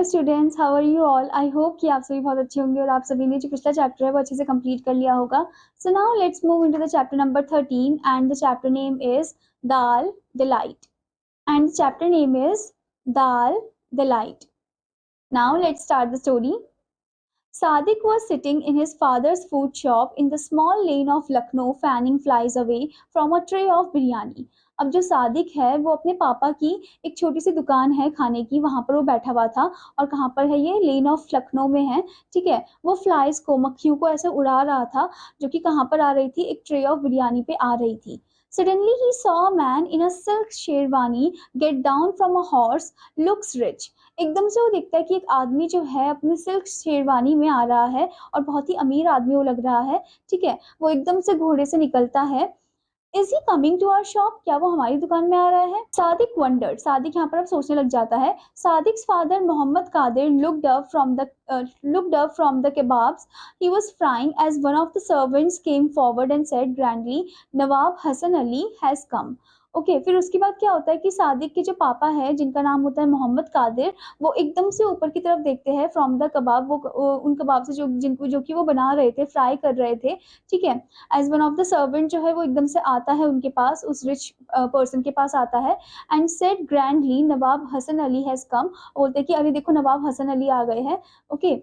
Students, how are you all? I hope कि आप सभी बहुत अच्छे होंगे और आप सभी ने जो पिछला चैप्टर है वो अच्छे से कंप्लीट कर लिया होगा. So now let's move into the chapter number 13 and the chapter name is dal delight. And the chapter name is dal delight. Now let's start the story. Sadiq was sitting in his father's food shop in the small lane of Lucknow, fanning flies away from a tray of biryani. अब जो सादिक है वो अपने पापा की एक छोटी सी दुकान है खाने की, वहां पर वो बैठा हुआ था. और कहाँ पर है ये? लेन ऑफ लखनऊ में है. ठीक है, वो फ्लाइज को, मक्खियों को ऐसे उड़ा रहा था, जो कि कहाँ पर आ रही थी? एक ट्रे ऑफ बिरयानी पे आ रही थी. Suddenly he saw a man in a silk sherwani get down from a horse, looks rich. एकदम से वो देखता है कि एक आदमी जो है अपने सिल्क शेरवानी में आ रहा है और बहुत ही अमीर आदमी वो लग रहा है. ठीक है, वो एकदम से घोड़े से निकलता है. Is he coming to our shop? क्या वो हमारी दुकान में आ रहा है? सादिक वंडर्ड. सादिक यहाँ पर अब सोचने लग जाता है. Sadiq's father Mohammad Qadir looked up from the kebabs he was frying as one of the servants came forward and said grandly, Nawab Hassan Ali has come. Okay फिर उसके बाद क्या होता है कि सादिक के जो पापा है, जिनका नाम होता है मोहम्मद कादिर, वो एकदम से ऊपर की तरफ देखते हैं फ्रॉम द कबाब. वो उन कबाब से जो कि वो बना रहे थे, फ्राई कर रहे थे. ठीक है, as one of the servant जो है वो एकदम से आता है उनके पास, उस रिच पर्सन के पास आता है. And said grandly, Nawab Hasan Ali has come. बोलते हैं कि अरे देखो नवाब हसन अली आ गए हैं. Okay,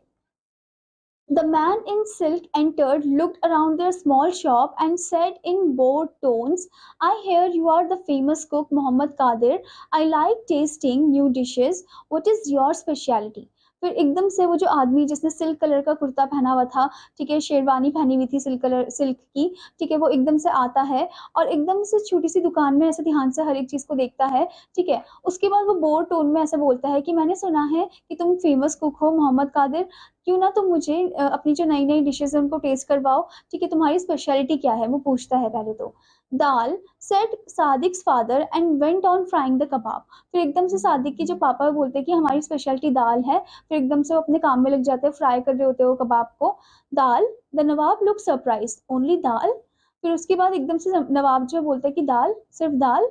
the man in silk entered, looked around their small shop, and said in bored tones, I hear you are the famous cook Muhammad Qadir. I like tasting new dishes. What is your specialty? फिर एकदम से वो जो आदमी जिसने silk colour का कुर्ता पहना हुआ था, ठीक है, शेरवानी पहनी हुई थी सिल्क की, ठीक है, वो एकदम से आता है और एकदम से छोटी सी दुकान में ऐसे ध्यान से हर एक चीज को देखता है. ठीक है, उसके बाद वो बोर टोन में ऐसे बोलता है कि मैंने सुना है कि तुम फेमस कुक हो मोहम्मद कादिर. क्यों ना तुम मुझे अपनी जो नई नई डिशेज है उनको टेस्ट करवाओ. ठीक है, तुम्हारी स्पेशलिटी क्या है? वो पूछता है पहले तो. Dal, said Sadiq's father and went on frying the kebab. फिर एकदम से सादिक के जो पापा बोलते हैं कि हमारी स्पेशलिटी दाल है. फिर एकदम से वो अपने काम में लग जाते हैं, फ्राई कर रहे होते हैं वो कबाब को. Dal. The nawab look surprise, only dal? फिर उसके बाद एकदम से नवाब जो बोलता है कि दाल, सिर्फ दाल?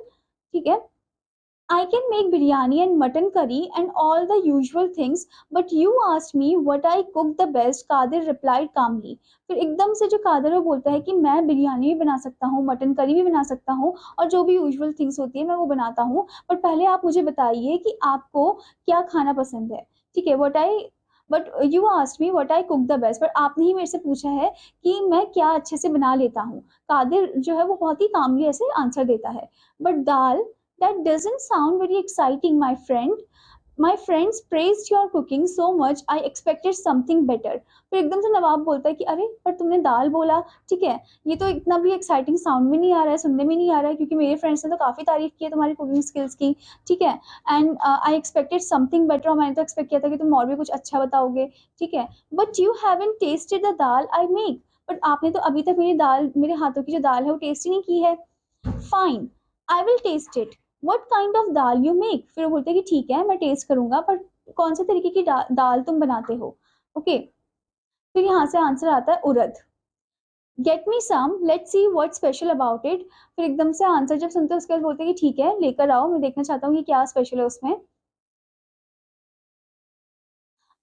ठीक है, I can make biryani and mutton curry and all the usual things, but you asked me what I cook the best, Kadir replied calmly. फिर एकदम से जो कादिर वो बोलता है कि मैं बिरयानी भी बना सकता हूँ, मटन करी भी बना सकता हूँ, और जो भी यूजुअल थिंग्स होती है मैं वो बनाता हूँ. पर पहले आप मुझे बताइए कि आपको क्या खाना पसंद है. ठीक है, but you asked me what I cook the best, पर आपने ही मेरे से पूछा है कि मैं क्या अच्छे से बना लेता हूँ. कादिर जो है वो बहुत ही कामली ऐसे आंसर देता है. But dal, that doesn't sound very exciting, my friend. My friends praised your cooking so much, I expected something better. फिर एकदम से नवाब बोलता है कि अरे पर तुमने दाल बोला. ठीक है, ये तो इतना भी एक्साइटिंग साउंड में नहीं आ रहा है, सुनने में नहीं आ रहा है, क्योंकि मेरे फ्रेंड्स ने तो काफ़ी तारीफ की है तुम्हारी कुकिंग स्किल्स की. ठीक है, and I expected something better, और मैंने तो एक्सपेक्ट किया था कि तुम और भी कुछ अच्छा बताओगे. ठीक है, but you haven't tested the dal I make. But आपने तो अभी तक मेरे हाथों की जो दाल है वो टेस्ट ही नहीं की है. Fine, I will taste it. What kind of dal you make? फिर वो बोलते हैं कि ठीक है मैं टेस्ट करूंगा, पर कौन से तरीके की दाल तुम बनाते हो? ओके, फिर यहाँ से आंसर आता है urad. Get me some, let's see what special about it. फिर एकदम से आंसर जब सुनते हैं उसके बाद बोलते हैं कि ठीक है लेकर आओ, मैं देखना चाहता हूँ कि क्या स्पेशल है उसमें.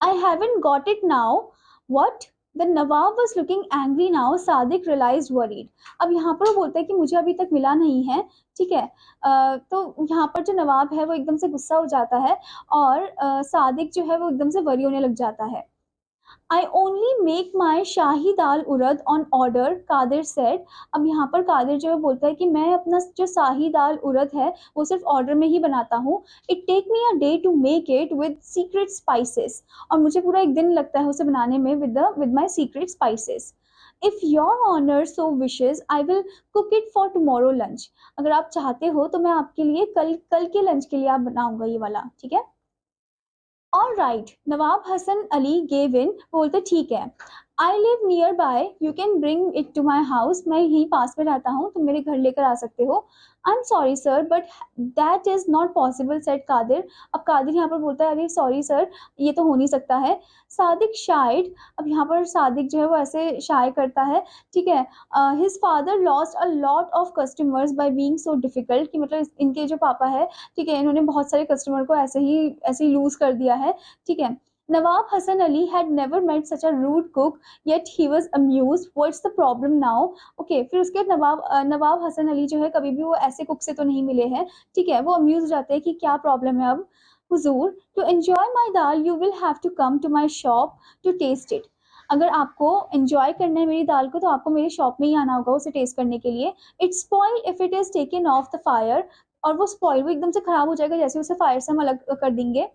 I haven't got it now. What? The Nawab was looking angry now. Sadiq realized worried. अब यहाँ पर वो बोलता है कि मुझे अभी तक मिला नहीं है. ठीक है, तो यहाँ पर जो नवाब है वो एकदम से गुस्सा हो जाता है और सादिक जो है वो एकदम से वरी होने लग जाता है. I only make my shahi dal urad on order, Qadir said. अब यहाँ पर कादिर जो है बोलता है कि मैं अपना जो शाही दाल उड़द है वो सिर्फ ऑर्डर में ही बनाता हूँ. It take me a day to make it with secret spices. और मुझे पूरा एक दिन लगता है उसे बनाने में with my secret spices. If your honor so wishes, I will cook it for tomorrow lunch. अगर आप चाहते हो तो मैं आपके लिए कल के लंच के लिए आप बनाऊंगा ये वाला. ठीक है, all right. Nawab Hasan Ali gave in, बोलते ठीक है. I live nearby, you can bring it to my house, मैं यहीं पास में रहता हूँ, तुम मेरे घर लेकर आ सकते हो। I am sorry sir but that is not possible said Kadir. अब कादिर यहाँ पर बोलता है अरे सॉरी सर, ये तो हो नहीं सकता है। सादिक शायद, अब यहाँ पर सादिक जो है वो ऐसे शाय करता है, ठीक है। His father lost a lot of customers by being so difficult, कि मतलब इनके जो पापा है, ठीक है, इन्होंने बहुत सारे कस्टमर को ऐसे ही लूज कर दिया है, ठीक है। Nawab Hassan Ali had never met such a rude cook, yet he was amused. What's the problem now? Okay, फिर उसके बाद नवाब हसन अली जो है कभी भी वो ऐसे कुक से तो नहीं मिले हैं, ठीक है। वो अम्यूज हो जाते हैं कि क्या प्रॉब्लम है अब। हुजूर, to enjoy my dal you will have to come to my shop to taste it. अगर आपको एंजॉय करना है मेरी दाल को तो आपको मेरी शॉप में ही आना होगा उसे टेस्ट करने के लिए। It's spoil if it is taken of the fire, और वो स्पॉइल, वो एकदम से खराब हो जाएगा जैसे उसे फायर से हम अलग कर देंगे।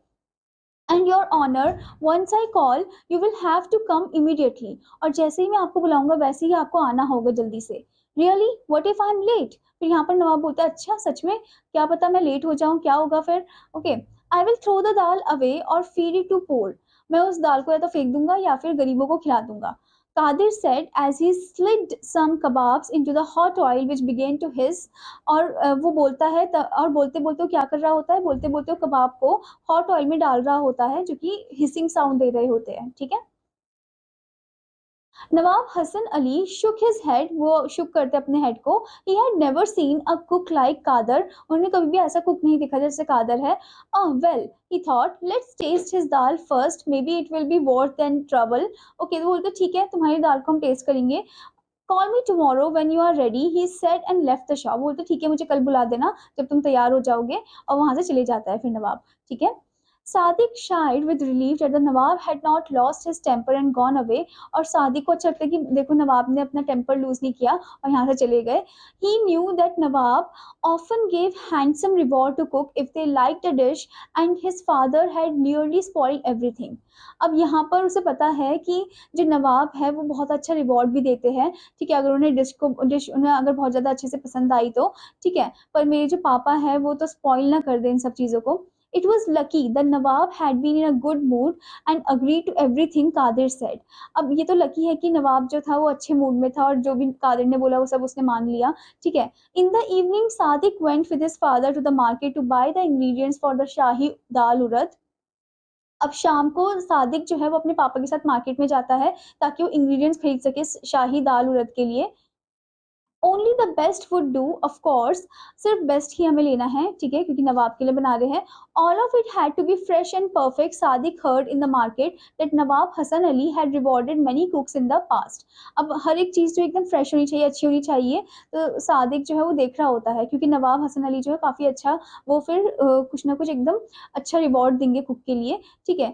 And your honour, once I call you will have to come immediately, और जैसे ही मैं आपको बुलाऊंगा वैसे ही आपको आना होगा जल्दी से। Really, what if I am late? फिर यहाँ पर नवाब बोलता है अच्छा सच में, क्या पता मैं लेट हो जाऊं, क्या होगा फिर? Okay, I will throw the dal away और फीड इट टू पोर, मैं उस दाल को या तो फेंक दूंगा या फिर गरीबों को खिला दूंगा। Qadir said as he slid some kebabs into the hot oil which began to hiss, और वो बोलता है और बोलते बोलते वो क्या कर रहा होता है, बोलते बोलते वो कबाब को हॉट ऑयल में डाल रहा होता है जो कि हिसिंग साउंड दे रहे होते हैं, ठीक है। Nawab Hasan Ali shook his head, वो शुक करते अपने हेड को। He had never seen a cook like Qadir, उन्होंने कभी भी ऐसा कुक नहीं देखा जैसे कादर है। Well he thought let's taste his dal first, maybe it will be worth then trouble. Okay, तो बोलते ठीक है तुम्हारी दाल को हम टेस्ट करेंगे। Call me tomorrow when you are ready, he said and left the shop, बोलते ठीक है मुझे कल बुला देना जब तुम तैयार हो जाओगे, और वहां से चले जाता है फिर नवाब, ठीक है। सादिक शायद with relief that the Nawab had not lost his temper and gone away, और सादिक को अच्छा लगता है कि देखो नवाब ने अपना टेम्पर लूज नहीं किया और यहाँ से चले गए। He knew that nawab often gave handsome reward to cook if they liked a dish, and his father had nearly spoiled everything। अब यहाँ पर उसे पता है कि जो नवाब है वो बहुत अच्छा रिवॉर्ड भी देते हैं, ठीक है, अगर उन्हें डिश उन्हें अगर बहुत ज़्यादा अच्छे से पसंद आई तो, ठीक है। पर मेरे जो पापा है वो तो स्पॉइल ना कर दें इन सब चीज़ों को। It was lucky the Nawab had been in a good mood and agreed to everything Kadir said। अब ये तो लकी है कि नवाब जो था वो अच्छे मूड में था और जो भी कादिर ने बोला वो सब उसने मान लिया, ठीक है। In the evening Sadiq went with his father to the market to buy the ingredients for the Shahi dal urad। अब शाम को सादिक जो है वो अपने पापा के साथ मार्केट में जाता है ताकि वो इंग्रेडिएंट्स खरीद सके शाही दाल उड़द के लिए। Only the best would do, of course सिर्फ बेस्ट ही हमें लेना है, ठीक है, क्योंकि नवाब के लिए बना रहे हैं। All of it had to be fresh and perfect. Sadiq heard in the market that Nawab Hasan Ali had rewarded many cooks in the past. अब हर एक चीज़ जो एकदम फ्रेश होनी चाहिए, अच्छी होनी चाहिए, तो सादिक जो है वो देख रहा होता है क्योंकि नवाब हसन अली जो है काफ़ी अच्छा, वो फिर कुछ ना कुछ एकदम अच्छा रिवॉर्ड देंगे कुक के लिए, ठीक है।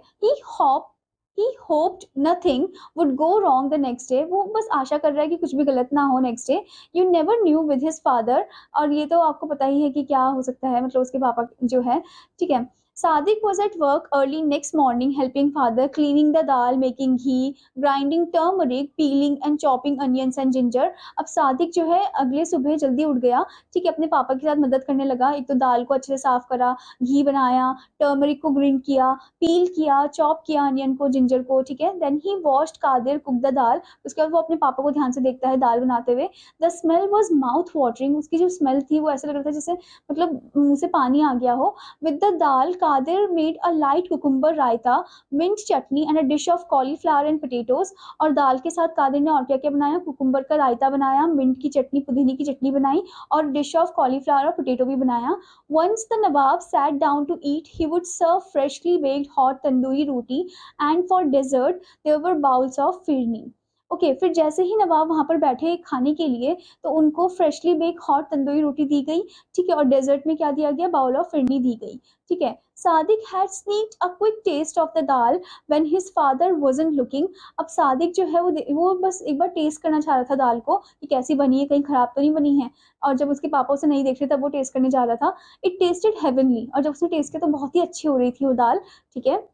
He hoped nothing would go wrong the next day, वो बस आशा कर रहा है कि कुछ भी गलत ना हो next day. You never knew with his father, और ये तो आपको पता ही है कि क्या हो सकता है, मतलब उसके पापा जो है, ठीक है। Sadiq was at work early next morning helping father cleaning the dal, making ghee, grinding turmeric, peeling and chopping onions and ginger। अब सादिक जो है अगले सुबह जल्दी उठ गया, ठीक है, अपने पापा के साथ मदद करने लगा। एक तो दाल को अच्छे से साफ करा, घी बनाया, टर्मरिक को ग्राइंड किया, पील किया, चॉप किया अनियन को, जिंजर को, ठीक है। Then he washed Kadir cook the dal, उसके बाद वो अपने पापा को ध्यान से देखता है दाल बनाते हुए। The smell was mouth watering, उसकी जो स्मेल थी वो ऐसा लग रहा था जैसे मतलब मुंह से पानी आ गया हो। With the dal, Kadir made a light cucumber raita, mint chutney and a dish of cauliflower and potatoes। और दाल के साथ कादिर ने और क्या क्या बनाया, कुकुम्बर का रायता बनाया, मिंट की चटनी, पुदीने की चटनी बनाई, और डिश ऑफ कॉलीफ्लावर और पोटैटो भी बनाया। Once the Nawab sat down to eat, he would serve freshly baked hot tandoori roti, and for dessert there were bowls of firni। Okay, फिर जैसे ही नवाब वहां पर बैठे खाने के लिए तो उनको फ्रेशली बेक हॉट तंदूरी रोटी दी गई, ठीक है, और डेजर्ट में क्या दिया गया, बाउल ऑफ फिरनी दी गई, ठीक है। Sadiq had sneaked a quick taste of the dal when his father wasn't looking. अब सादिक जो है वो बस एक बार टेस्ट करना चाह रहा था दाल को कि कैसी बनी है, कहीं खराब तो नहीं बनी है, और जब उसके पापा उसे नहीं देख रहे तब वो टेस्ट करने जा रहा था। इट टेस्टेड हेवनली, और जब उसने टेस्ट किया तो बहुत ही अच्छी हो रही थी वो दाल, ठीक है।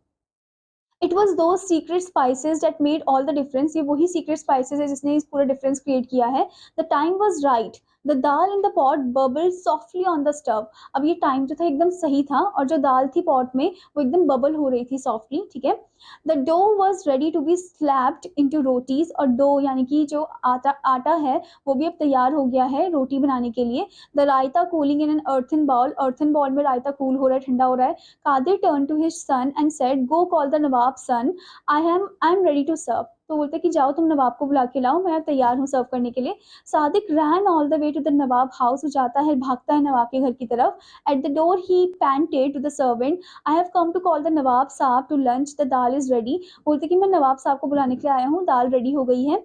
It was two secret spices that made all the difference, ये वही सीक्रेट स्पाइसेस है जिसने इस पूरा डिफरेंस क्रिएट किया है। The time was right, the dal in the pot bubble softly on the stove. अब ये टाइम जो था एकदम सही था और जो दाल थी पॉट में वो एकदम बबल हो रही थी सॉफ्टली, ठीक है। The dough was ready to be slapped into rotis, और डो यानी कि जो आटा है वो भी अब तैयार हो गया है रोटी बनाने के लिए। The raita cooling in an earthen bowl, earthen bowl में रायता कूल हो रहा है, ठंडा हो रहा है। Kadir turn to his son and said, go call the Nawab son, I am ready to serve. तो बोलते कि जाओ तुम नवाब को बुला के लाओ, मैं तैयार हूँ सर्व करने के लिए। Sadiq ran all the way to the Nawab house, वो जाता है भागता है नवाब के घर की तरफ। At the door he panted to the servant, I have come to call the Nawab sahab to lunch, the dal is ready. बोलते कि मैं नवाब साहब को बुलाने के लिए आया हूँ, दाल रेडी हो गई है।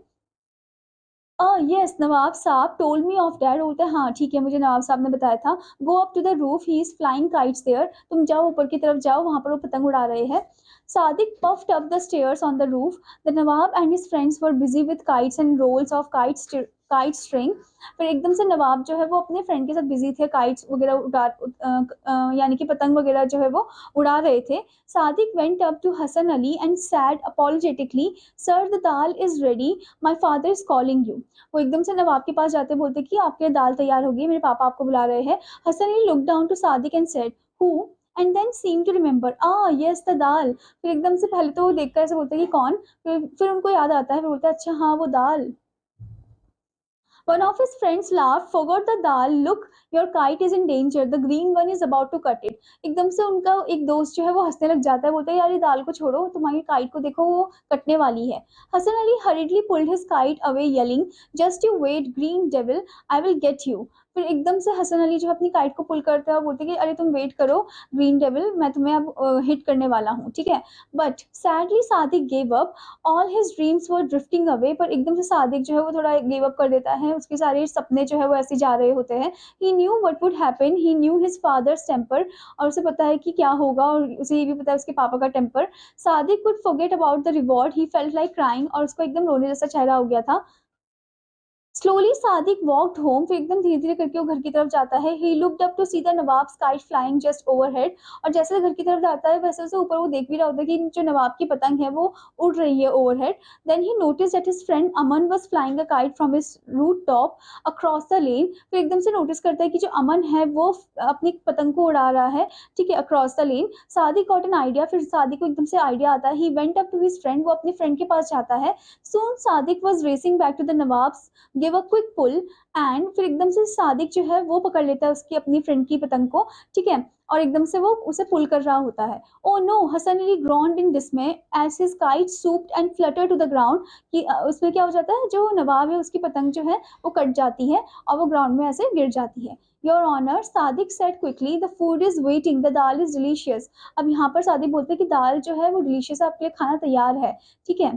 यस, नवाब साहब टोल्ड मी ऑफ दैट। बोलते हैं हाँ ठीक है, मुझे नवाब साहब ने बताया था। Go up to the roof, he is flying kites there, तुम जाओ ऊपर की तरफ जाओ, वहां पर वो पतंग उड़ा रहे हैं। Sadiq puffed up the stairs on the roof. The Nawab and his friends were busy with kites and rolls of kite string. फिर एकदम से नवाब जो है वो अपने फ्रेंड के साथ बिजी थे, काइट्स वगैरह यानी कि पतंग वगैरह जो है वो उड़ा रहे थे। Sadiq went up to Hassan Ali and said apologetically, sir, the dal is ready, my father is calling you. वो एकदम से नवाब के पास जाते बोलते कि आपके दाल तैयार होगी, मेरे पापा आपको बुला रहे हैं। Hasan Ali looked down to Sadiq and said, who? And then seem to remember, yes the dal. फिर एकदम से पहले तो वो देखकर ऐसे बोलते हैं कि कौन, फिर उनको याद आता है, फिर बोलते हैं अच्छा हाँ वो दाल। One of his friends laughed, forgot the dal, look, your kite is in danger, the green one is about to cut it. एकदम से उनका एक दोस्त जो है वो हंसने लग जाता है, बोलता है यार ये दाल को छोड़ो, तुम्हारी काइट को देखो वो कटने वाली है। Hasan Ali hurriedly pulled his kite away yelling, just you wait green devil, I will get you. फिर एकदम से हसन अली जो अपनी काइट को पुल करता है और बोलते कि अरे तुम वेट करो ग्रीन डेविल, मैं तुम्हें अब हिट करने वाला हूँ, ठीक है। But sadly Sadiq gave up, all his dreams were drifting away. पर एकदम से सादिक जो है वो थोड़ा गिव अप कर देता है, उसके सारे सपने जो है वो ऐसे जा रहे होते हैं। He knew what would happen, he knew his father's temper, और उसे पता है कि क्या होगा, और उसे ये भी पता है उसके पापा का temper. Sadiq could forget about the reward, he felt like crying, और उसको एकदम रोने जैसा चेहरा हो गया था। स्लोली सादिक वॉक्ड होम, फिर एकदम धीरे धीरे करके वो घर की तरफ जाता है। He looked up to see the Nawab's kite flying just overhead, और जैसे घर की तरफ जाता है वैसे उसे ऊपर वो देख भी रहा होता है कि जो नवाब की पतंग है वो उड़ रही है overhead. Then he notice that his friend Aman was flying a kite from his rooftop across the lane. फिर एकदम से नोटिस करता है कि जो अमन है वो अपनी पतंग को उड़ा रहा है, ठीक है, across the lane. Sadiq got an idea, फिर सादिक को एकदम से आइडिया आता है। He went up to his friend, वो अपने फ्रेंड के पास जाता है। Soon Sadiq was racing back to the Nawabs, give a quick pull, and फिर एकदम से सादिक जो है वो पकड़ लेता है उसकी अपनी फ्रेंड की पतंग को, ठीक है, और एकदम से वो उसे पुल कर रहा होता है। Oh no, Hasan Ali groaned in dismay as his kite swooped and flutter to the ground, कि उसमें क्या हो जाता है, जो नवाब है उसकी पतंग जो है वो कट जाती है और वो ग्राउंड में ऐसे गिर जाती है। Your honour, Sadiq said quickly, the food is waiting, the dal is delicious. अब यहाँ पर सादिक बोलते हैं कि दाल जो है वो डिलीशियस है, आपके लिए खाना तैयार है, ठीक है।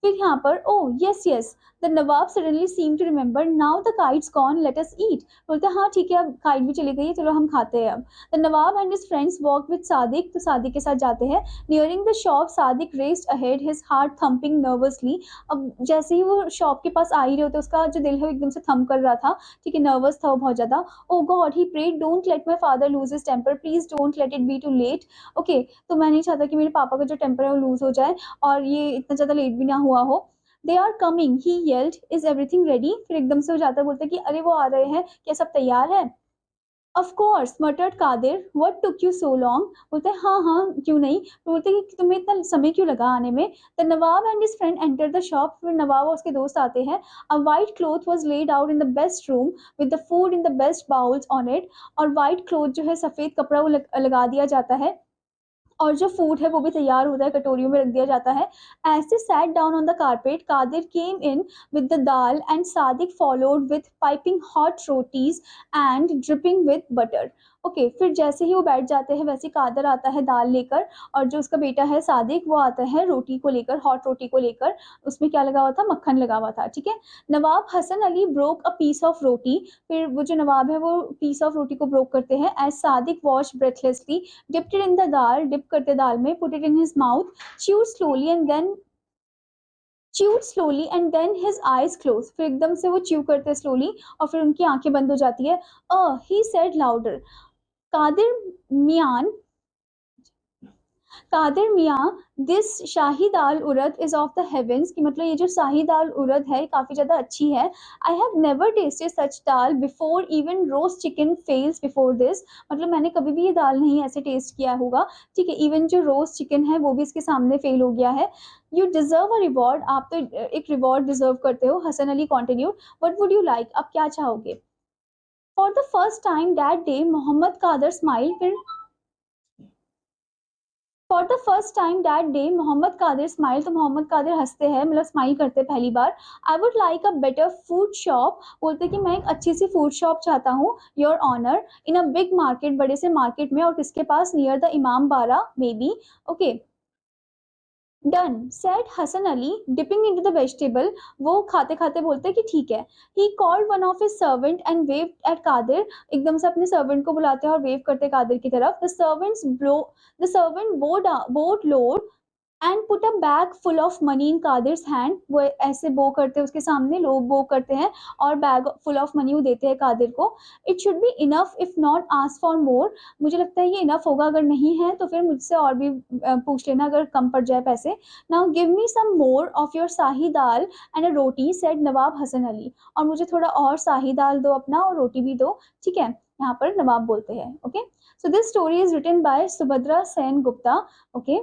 फिर यहाँ पर oh yes yes, the Nawab suddenly seem to remember, now the kite's gone, let us eat. बोलते हैं हाँ ठीक है, अब काइट भी चली गई है, चलो हम खाते हैं अब। The Nawab and his friends walk with Sadiq, तो सादिक के साथ जाते हैं। Nearing the shop Sadiq raised ahead, his heart thumping nervously. अब जैसे ही वो शॉप के पास आ ही रहे होते, उसका जो दिल है वो एकदम से थम कर रहा था, ठीक है, नर्वस था वो बहुत ज्यादा। Oh God, he prayed, don't let my father lose his temper, please don't let it be too late. Okay, तो मैं नहीं चाहता कि मेरे पापा का जो टेम्पर है वो लूज हो जाए और ये इतना ज्यादा लेट भी ना हुआ हो। They are coming, he yelled, is everything ready. फिर एकदम से हो जाता है, बोलते कि अरे वो आ रहे हैं, क्या सब तैयार है। Of course, muttered Kadir, what took you so long. बोलते हैं हाँ हाँ क्यों नहीं। तो बोलते हैं कि तुम्हें इतना समय क्यों लगा आने में। The Nawab and his friend enter the shop, फिर नवाब और उसके दोस्त आते हैं। अ white cloth was laid out in the best room with the food in the best bowls on it, और वाइट क्लॉथ जो है सफेद कपड़ा वो लगा दिया जाता है, और जो फूड है वो भी तैयार होता है, कटोरियों में रख दिया जाता है। As they sat down on the carpet, Kadir came in with the dal and Sadiq followed with piping hot rotis and dripping with butter. Okay, फिर जैसे ही वो बैठ जाते हैं वैसे कादिर आता है दाल लेकर, और जो उसका बेटा है सादिक वो आता है रोटी को लेकर, हॉट रोटी को लेकर। उसमें क्या लगा हुआ था, मक्खन लगा हुआ था, ठीक है। Nawab Hasan Ali broke a piece of roti, फिर वो जो नवाब है वो पीस ऑफ रोटी को ब्रोक करते हैं। As Sadiq was breathlessly, dipped it in the dal, dip करते दाल में, put it in his mouth, chewed slowly and then his eyes closed, फिर एकदम से वो च्यू करते स्लोली और फिर उनकी आंखें बंद हो जाती है। he said louder, कादिर मियान कादिर मियाँ, this shahi dal urad is of the heavens, कि मतलब ये जो शाही दाल उरद है काफ़ी ज़्यादा अच्छी है। I have never tested such dal before, even roast chicken fails before this, मतलब मैंने कभी भी ये दाल नहीं ऐसे टेस्ट किया होगा। ठीक है, इवन जो रोस्ट चिकन है वो भी इसके सामने फेल हो गया है। यू डिजर्व अ रिवॉर्ड, आप तो एक रिवॉर्ड डिजर्व करते हो। Hasan Ali continued, what would you like, आप क्या चाहोगे? For the first time that day Mohammad Kadar smile, फिर for the first time that day Mohammad Kadir smile, तो मोहम्मद कादिर हंसते हैं, मतलब स्माइल करते हैं पहली बार। I would like a better food shop, बोलते कि मैं एक अच्छी सी फूड शॉप चाहता हूँ, your honour, in a big market, बड़े से मार्केट में, और किसके पास, near the Imambara maybe. Okay, done said Hasan Ali dipping into the vegetable, वो खाते खाते बोलते कि ठीक है। He called one of his servant and waved at Kadir, एकदम से अपने सर्वेंट को बुलाते हैं और वेव करते हैं कादिर की तरफ। The servant bowed low and put a bag full of money in Kadir's hand, वो ऐसे बो करते हैं उसके सामने, लोग बो करते हैं और बैग फुल ऑफ मनी वो देते हैं कादिर को। It should be enough if not ask for more, मुझे लगता है ये इनफ होगा, अगर नहीं है तो फिर मुझसे और भी पूछ लेना अगर कम पड़ जाए पैसे। Now give me some more of your shahi dal and a roti, said Nawab Hasan Ali, और मुझे थोड़ा और शाही दाल दो अपना, और रोटी भी दो। ठीक है, यहाँ पर नवाब बोलते हैं। Okay, so this story is written by Subhadra Sen Gupta. Okay,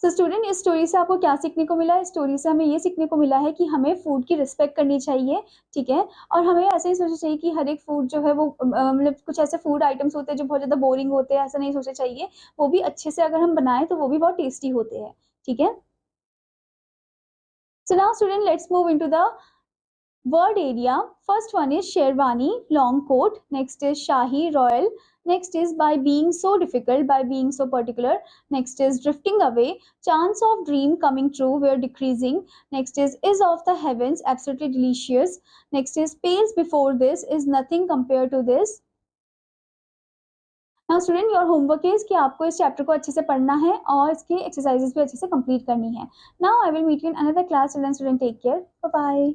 so student, इस स्टोरी से आपको क्या सीखने को मिला? इस स्टोरी से हमें ये सीखने को मिला है कि हमें फूड की रिस्पेक्ट करनी चाहिए। ठीक है, और हमें ऐसे ही सोचना चाहिए कि हर एक फूड जो है वो मतलब कुछ ऐसे फूड आइटम्स होते हैं जो बहुत ज़्यादा बोरिंग होते हैं, ऐसा नहीं सोचना चाहिए। वो भी अच्छे से अगर हम बनाएं तो वो भी बहुत टेस्टी होते हैं। ठीक है, so now student let's move into the word area. First one is Sherwani, long coat. Next is Shahi, royal. Next is by being so difficult, by being so particular. Next is drifting away. Chance of dream coming true, we're decreasing. Next is of the heavens, absolutely delicious. Next is pales before this, is nothing compared to this. Now student, your homework is कि आपको इस chapter को अच्छे से पढ़ना है और इसकी एक्सरसाइजेस भी अच्छे से कंप्लीट करनी है। Now I will meet you in another class. Student take care, bye bye.